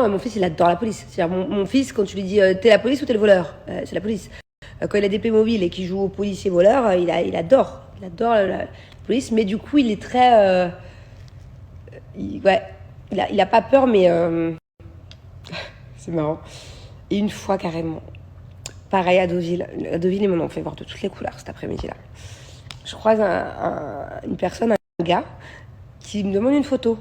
mon fils, il adore la police. C'est-à-dire, mon fils, quand tu lui dis t'es la police ou t'es le voleur, c'est la police. Quand il a des Playmobil et qu'il joue au policier voleur, il adore. Il adore la police, mais du coup, il est très. Ouais, il a pas peur, mais. C'est marrant. Et une fois, carrément, pareil à Deauville. À Deauville, ils m'en ont fait voir de toutes les couleurs cet après-midi-là. Je croise une personne, un gars, qui me demande une photo.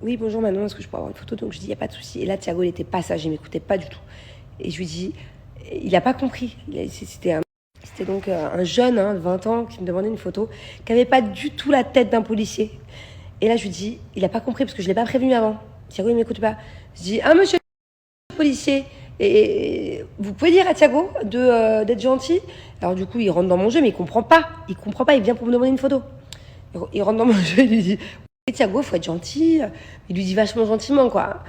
Oui, bonjour Manon, est-ce que je peux avoir une photo? Donc je dis, il n'y a pas de souci. Et là, Thiago, il était pas sage, il m'écoutait pas du tout. Et je lui dis, il n'a pas compris. C'était donc un jeune de 20 ans qui me demandait une photo, qui n'avait pas du tout la tête d'un policier. Et là, je lui dis, il n'a pas compris parce que je ne l'ai pas prévenu avant. Thiago, il ne m'écoute pas. Je dis, ah monsieur le policier, et vous pouvez dire à Thiago d'être gentil. Alors du coup, il rentre dans mon jeu, mais il comprend pas. Il comprend pas, il vient pour me demander une photo. Il rentre dans mon jeu, il lui dit, oui Thiago, faut être gentil. Il lui dit vachement gentiment, quoi.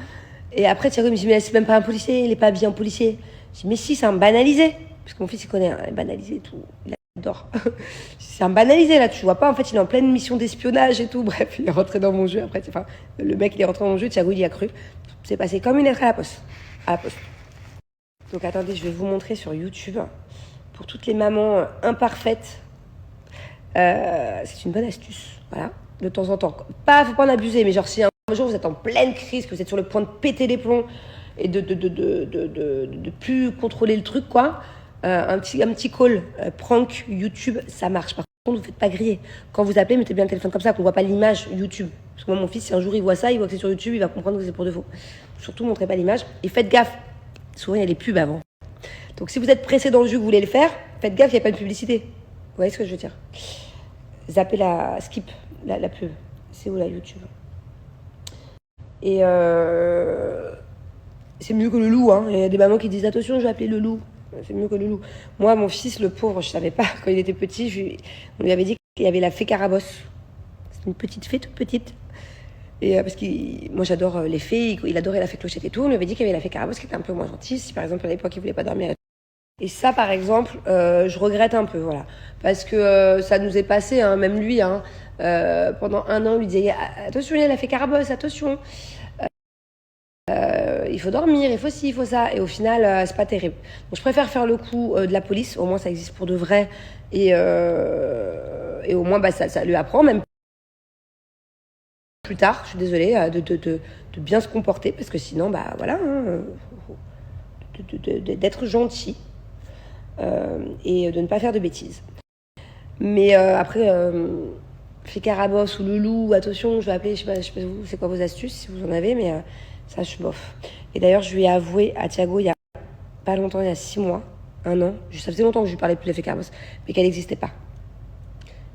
Et après, Thiago me dit, mais c'est même pas un policier, il est pas bien policier. Je dis, mais si, c'est un banalisé. Parce que mon fils, il connaît, banalisé et tout. Il adore. C'est un banalisé, là, tu vois pas. En fait, il est en pleine mission d'espionnage et tout. Bref, il est rentré dans mon jeu. Après, enfin, le mec, il est rentré dans mon jeu. Thiago, il y a cru. C'est passé comme une lettre à la poste. À la poste. Donc, attendez, je vais vous montrer sur YouTube. Pour toutes les mamans imparfaites, c'est une bonne astuce. Voilà. De temps en temps. Faut pas en abuser, mais genre, si un jour vous êtes en pleine crise, que vous êtes sur le point de péter les plombs et de plus contrôler le truc, quoi, un petit call, prank, YouTube, ça marche. Par contre, vous faites pas griller. Quand vous appelez, mettez bien le téléphone comme ça, qu'on voit pas l'image YouTube. Parce que moi, mon fils, si un jour il voit ça, il voit que c'est sur YouTube, il va comprendre que c'est pour de faux. Surtout, montrez pas l'image. Et faites gaffe. Souvent, il y a les pubs avant. Donc, si vous êtes pressé dans le jeu, que vous voulez le faire, faites gaffe, il n'y a pas de publicité. Vous voyez ce que je veux dire? Zappez skip la pub. C'est où la YouTube? Et c'est mieux que le loup. Il y a des mamans qui disent attention, je vais appeler le loup. C'est mieux que le loup. Moi, mon fils, le pauvre, je savais pas. Quand il était petit, on lui avait dit qu'il y avait la fée Carabosse. C'est une petite fée toute petite. Et parce que moi, j'adore les fées. Il adorait la fée Clochette et tout. On lui avait dit qu'il y avait la fée Carabosse qui était un peu moins gentille. Si par exemple, à l'époque, il voulait pas dormir. Et ça, par exemple, je regrette un peu, voilà. Parce que ça nous est passé, même lui, pendant un an, on lui disait attention, il a fait Carabosse, attention. Il faut dormir, il faut ci, il faut ça. Et au final, c'est pas terrible. Donc je préfère faire le coup de la police, au moins ça existe pour de vrai. Et au moins, ça lui apprend, même plus tard, je suis désolée, de bien se comporter. Parce que sinon, voilà, d'être gentil. Et de ne pas faire de bêtises. Mais après, fait Carabosse ou le loup, attention, je vais appeler, je sais pas vous, c'est quoi vos astuces, si vous en avez, mais ça, je suis bof. Et d'ailleurs, je lui ai avoué à Thiago, il y a pas longtemps, il y a 6 mois, 1 an, ça faisait longtemps que je lui parlais plus de la fée Carabosse, mais qu'elle n'existait pas.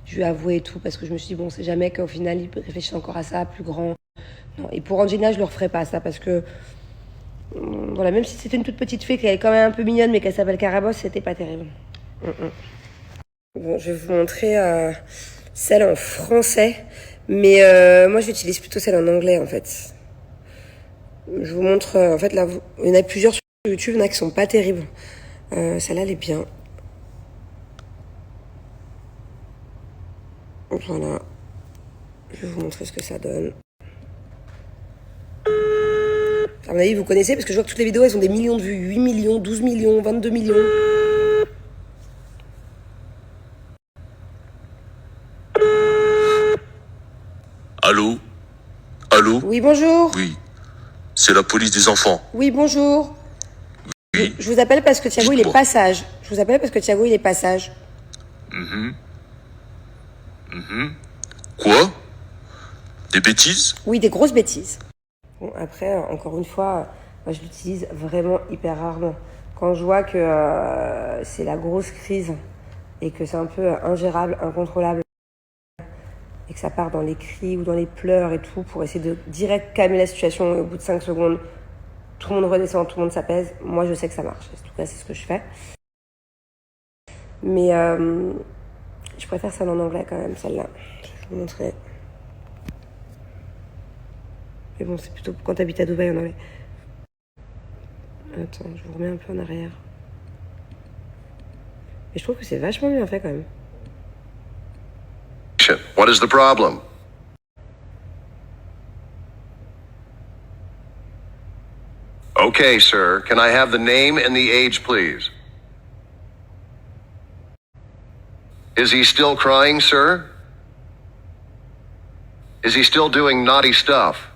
Je lui ai avoué et tout, parce que je me suis dit, bon, c'est jamais qu'au final, il réfléchit encore à ça, plus grand. Non. Et pour Angelina, je le referai pas, ça, parce que voilà, même si c'était une toute petite fée, qu'elle est quand même un peu mignonne, mais qu'elle s'appelle Carabosse, c'était pas terrible. Bon, je vais vous montrer celle en français, mais moi j'utilise plutôt celle en anglais en fait. Je vous montre, en fait là, il y en a plusieurs sur YouTube, il y en a qui sont pas terribles. Celle-là elle est bien. Voilà. Je vais vous montrer ce que ça donne. À mon avis, vous connaissez, parce que je vois que toutes les vidéos, elles ont des millions de vues. 8 millions, 12 millions, 22 millions. Allô? Allô? Oui, bonjour. Oui. C'est la police des enfants. Oui, bonjour. Oui. Je vous appelle parce que Thiago, il est pas sage. Je vous appelle parce que Thiago, il est pas sage. Quoi? Des bêtises? Oui, des grosses bêtises. Bon, après, encore une fois, moi, je l'utilise vraiment hyper rarement. Quand je vois que c'est la grosse crise et que c'est un peu ingérable, incontrôlable, et que ça part dans les cris ou dans les pleurs et tout, pour essayer de direct calmer la situation, et au bout de 5 secondes, tout le monde redescend, tout le monde s'apaise. Moi, je sais que ça marche. En tout cas, c'est ce que je fais. Mais je préfère celle en anglais quand même, celle-là. Je vais vous montrer. Mais bon, c'est plutôt quand t'habites à Dubaï en anglais. Attends, je vous remets un peu en arrière. Mais je trouve que c'est vachement bien fait quand même. What is the problem? Okay, sir. Can I have the name and the age, please? Is he still crying, sir? Is he still doing naughty stuff?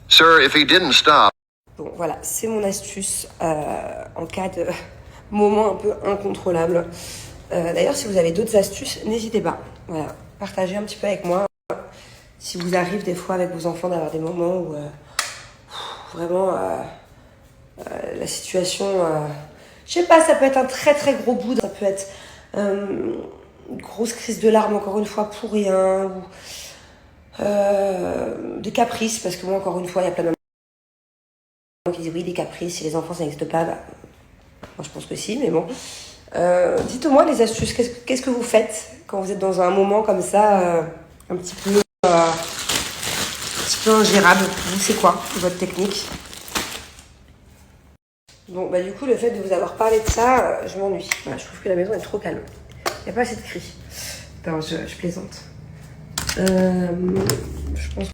Sir, if he didn't stop... Bon, voilà, c'est mon astuce en cas de moment un peu incontrôlable. D'ailleurs, si vous avez d'autres astuces, n'hésitez pas. Voilà, partagez un petit peu avec moi. Si vous arrive des fois avec vos enfants d'avoir des moments où vraiment la situation... je sais pas, ça peut être un très très gros bout, ça peut être une grosse crise de larmes encore une fois pour rien, ou des caprices, parce que moi encore une fois il y a plein de qui disent oui des caprices, si les enfants ça n'existe pas, bah, moi je pense que si, mais bon. Dites-moi les astuces, qu'est-ce que vous faites quand vous êtes dans un moment comme ça, un petit peu ingérable. Vous, c'est quoi votre technique? Bon, bah du coup, le fait de vous avoir parlé de ça, je m'ennuie. Voilà, je trouve que la maison est trop calme. Il n'y a pas assez de cris. Non, je plaisante. Je pense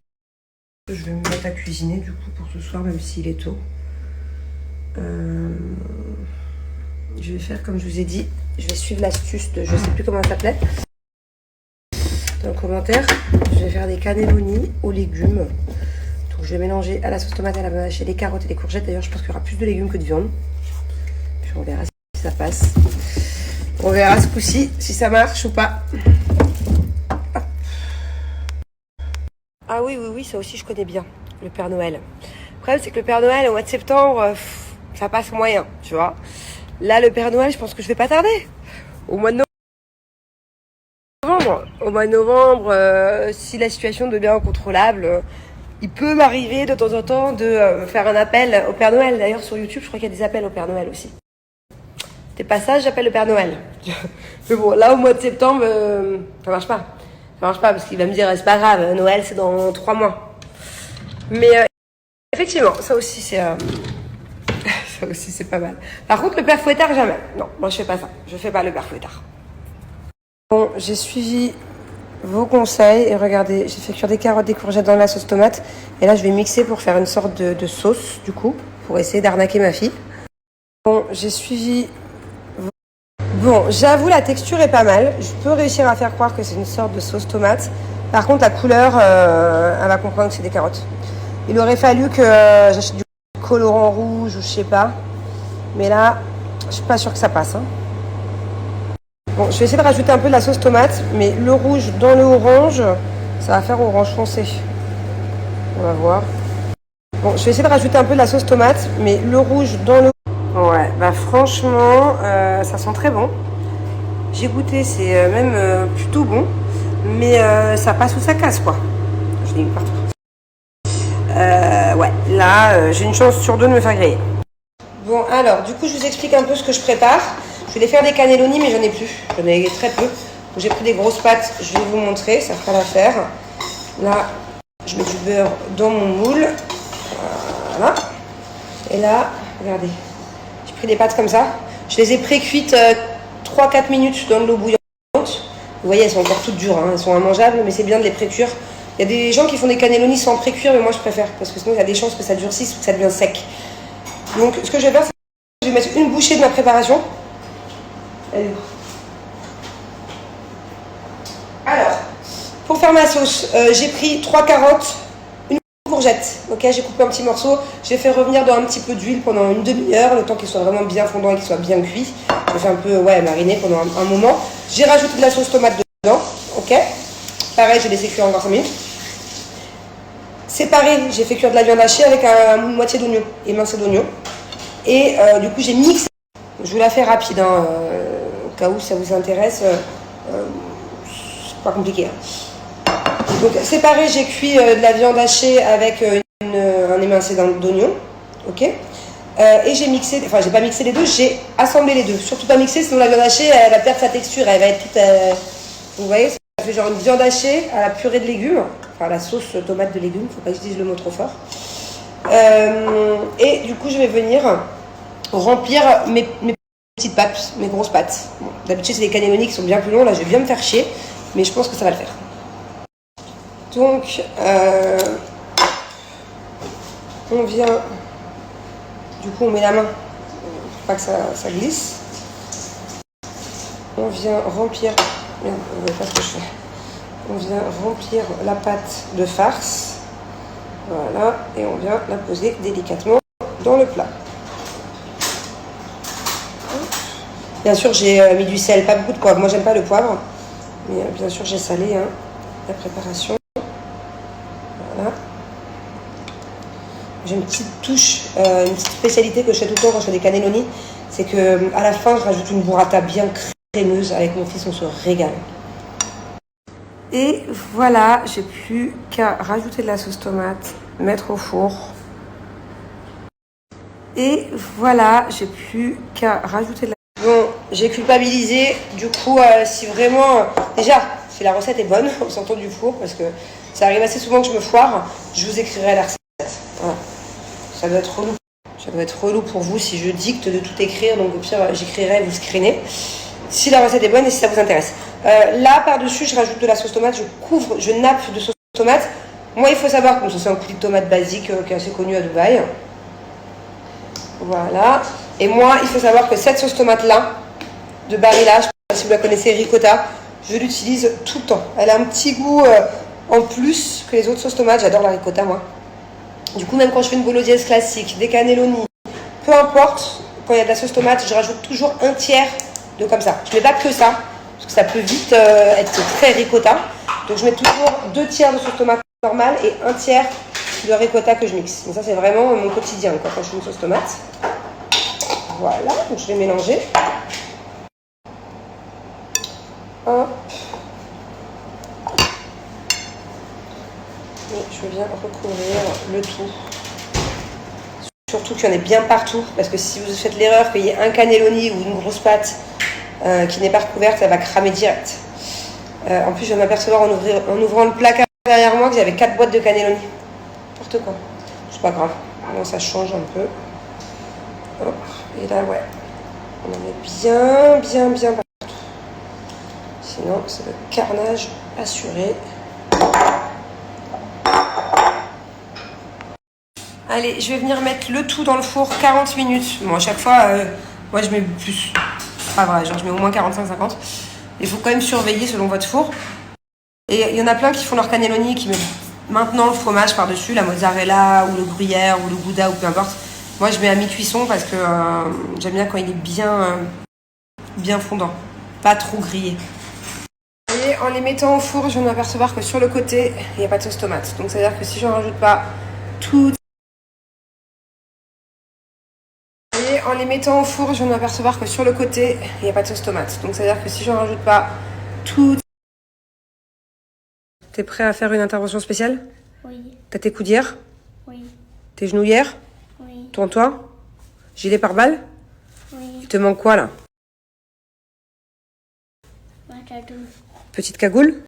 que je vais me mettre à cuisiner du coup pour ce soir, même s'il est tôt. Je vais faire comme je vous ai dit. Je vais suivre l'astuce de je sais plus comment ça s'appelait. Dans le commentaire, je vais faire des cannelloni aux légumes. Donc je vais mélanger à la sauce tomate, à la viande hachée, les carottes et les courgettes. D'ailleurs, je pense qu'il y aura plus de légumes que de viande. Puis on verra si ça passe. On verra ce coup-ci si ça marche ou pas. Ah oui, ça aussi je connais bien, le Père Noël. Le problème, c'est que le Père Noël, au mois de septembre, ça passe moyen, tu vois. Là, le Père Noël, je pense que je vais pas tarder. Au mois de novembre, si la situation devient incontrôlable, il peut m'arriver de temps en temps de faire un appel au Père Noël. D'ailleurs, sur YouTube, je crois qu'il y a des appels au Père Noël aussi. Des passages, j'appelle le Père Noël. Mais bon, là, au mois de septembre, ça marche pas. Ça marche pas parce qu'il va me dire, c'est pas grave, Noël, c'est dans 3 mois. Mais effectivement, ça aussi, c'est... ça aussi, c'est pas mal. Par contre, le Père Fouettard, jamais. Non, moi, je fais pas ça. Je fais pas le Père Fouettard. Bon, j'ai suivi vos conseils et regardez, j'ai fait cuire des carottes, des courgettes dans la sauce tomate. Et là, je vais mixer pour faire une sorte de sauce, du coup, pour essayer d'arnaquer ma fille. Bon, j'ai suivi... Bon, j'avoue, la texture est pas mal. Je peux réussir à faire croire que c'est une sorte de sauce tomate. Par contre, la couleur, elle va comprendre que c'est des carottes. Il aurait fallu que j'achète du colorant rouge ou je sais pas. Mais là, je suis pas sûre que ça passe. Hein. Bon, je vais essayer de rajouter un peu de la sauce tomate, mais le rouge dans le orange, ça va faire orange foncé. On va voir. Bon, je vais essayer de rajouter un peu de la sauce tomate, mais le rouge dans le... Ouais, bah franchement, ça sent très bon. J'ai goûté, c'est même plutôt bon, mais ça passe ou ça casse, quoi. Je l'ai mis partout. Ouais, là, j'ai une chance sur 2 de me faire griller. Bon, alors, du coup, je vous explique un peu ce que je prépare. Je voulais faire des cannelloni, mais j'en ai plus. J'en ai très peu. Donc, j'ai pris des grosses pâtes, je vais vous montrer, ça fera l'affaire. Là, je mets du beurre dans mon moule. Voilà. Et là, regardez. J'ai pris des pâtes comme ça. Je les ai pré-cuites 3-4 minutes dans de l'eau bouillante. Vous voyez, elles sont encore toutes dures, hein. Elles sont immangeables, mais c'est bien de les pré-cuire. Il y a des gens qui font des cannelloni sans pré-cuire, mais moi je préfère, parce que sinon il y a des chances que ça durcisse ou que ça devient sec. Donc ce que je vais faire, c'est que je vais mettre une bouchée de ma préparation. Alors, pour faire ma sauce, j'ai pris 3 carottes, une courgette. Ok, j'ai coupé un petit morceau. J'ai fait revenir dans un petit peu d'huile pendant une demi-heure, le temps qu'il soit vraiment bien fondant et qu'il soit bien cuit. J'ai fait un peu mariner pendant un moment. J'ai rajouté de la sauce tomate dedans. Ok. Pareil, j'ai laissé cuire encore 5 minutes. Séparé, j'ai fait cuire de la viande hachée avec une moitié d'oignon, émincé d'oignon. Et du coup, j'ai mixé. Je vous la fais rapide, hein, au cas où ça vous intéresse. C'est pas compliqué. Hein. Donc, séparé, j'ai cuit de la viande hachée avec un émincé d'oignon. Ok. Et j'ai mixé, enfin, j'ai pas mixé les deux, j'ai assemblé les deux. Surtout pas mixer, sinon la viande hachée, elle va perdre sa texture, elle va être toute. Vous voyez, ça fait genre une viande hachée à la purée de légumes. Enfin, la sauce tomate de légumes, faut pas que je dise le mot trop fort. Et du coup, je vais venir remplir mes petites pâtes, mes grosses pâtes. Bon, d'habitude, c'est des cannelloni qui sont bien plus longs. Là, je vais bien me faire chier, mais je pense que ça va le faire. Donc, On vient, du coup on met la main pour pas que ça glisse. On vient remplir, merde, vous voyez pas ce que je fais. On vient remplir la pâte de farce. Voilà, et on vient la poser délicatement dans le plat. Bien sûr, j'ai mis du sel, pas beaucoup de poivre. Moi, j'aime pas le poivre, mais bien sûr, j'ai salé la préparation. Voilà. J'ai une petite touche, une petite spécialité que je fais tout le temps quand je fais des cannelloni, c'est que à la fin, je rajoute une burrata bien crémeuse. Avec mon fils, on se régale. Et voilà, j'ai plus qu'à rajouter de la sauce tomate, mettre au four. Et voilà, j'ai plus qu'à rajouter de la... Bon, j'ai culpabilisé, du coup, si vraiment... Déjà, si la recette est bonne, on s'entend du four, parce que ça arrive assez souvent que je me foire, je vous écrirai la recette. Voilà. Ça doit être relou. Ça doit être relou pour vous si je dicte de tout écrire, donc au pire, j'écrirai, vous screenez. Si la recette est bonne et si ça vous intéresse. Là, par-dessus, je rajoute de la sauce tomate, je nappe de sauce tomate. Moi, il faut savoir, comme ça c'est un coulis de tomate basique qui est assez connu à Dubaï. Voilà. Et moi, il faut savoir que cette sauce tomate-là, de Barilla, je ne sais pas si vous la connaissez, ricotta, je l'utilise tout le temps. Elle a un petit goût en plus que les autres sauces tomates. J'adore la ricotta, moi. Du coup, même quand je fais une bolognaise classique, des cannelloni, peu importe, quand il y a de la sauce tomate, je rajoute toujours un tiers de comme ça. Je ne mets pas que ça, parce que ça peut vite être très ricotta. Donc je mets toujours 2 tiers de sauce tomate normale et 1 tiers de ricotta que je mixe. Donc ça, c'est vraiment mon quotidien quand je fais une sauce tomate. Voilà, donc je vais mélanger. Hop. Et je viens recouvrir le tout. Surtout qu'il y en ait bien partout, parce que si vous faites l'erreur qu'il y ait un cannelloni ou une grosse pâte qui n'est pas recouverte, elle va cramer direct. En plus, je viens de m'apercevoir en ouvrant le placard derrière moi que j'avais 4 boîtes de cannelloni. N'importe quoi. C'est pas grave. Bon, ça change un peu. Hop. Et là, ouais. On en met bien partout. Sinon, c'est le carnage assuré. Allez, je vais venir mettre le tout dans le four 40 minutes. Bon, à chaque fois, moi je mets plus. C'est pas vrai, genre je mets au moins 45-50. Il faut quand même surveiller selon votre four. Et il y en a plein qui font leur cannelloni, qui mettent maintenant le fromage par-dessus, la mozzarella ou le gruyère ou le gouda ou peu importe. Moi je mets à mi-cuisson parce que j'aime bien quand il est bien fondant, pas trop grillé. Et en les mettant au four, je viens de m'apercevoir que sur le côté, il n'y a pas de sauce tomate. Donc ça veut dire que si je n'en rajoute pas tout. Et en les mettant au four, je viens de m'apercevoir que sur le côté, il n'y a pas de sauce tomate. Donc ça veut dire que si j'en rajoute pas tout... T'es prêt à faire une intervention spéciale? Oui, T'as tes coudières? oui, Tes genouillères? oui, Tourne-toi. Gilet pare-balles? oui. Il te manque quoi là? Matadou. Petite cagoule?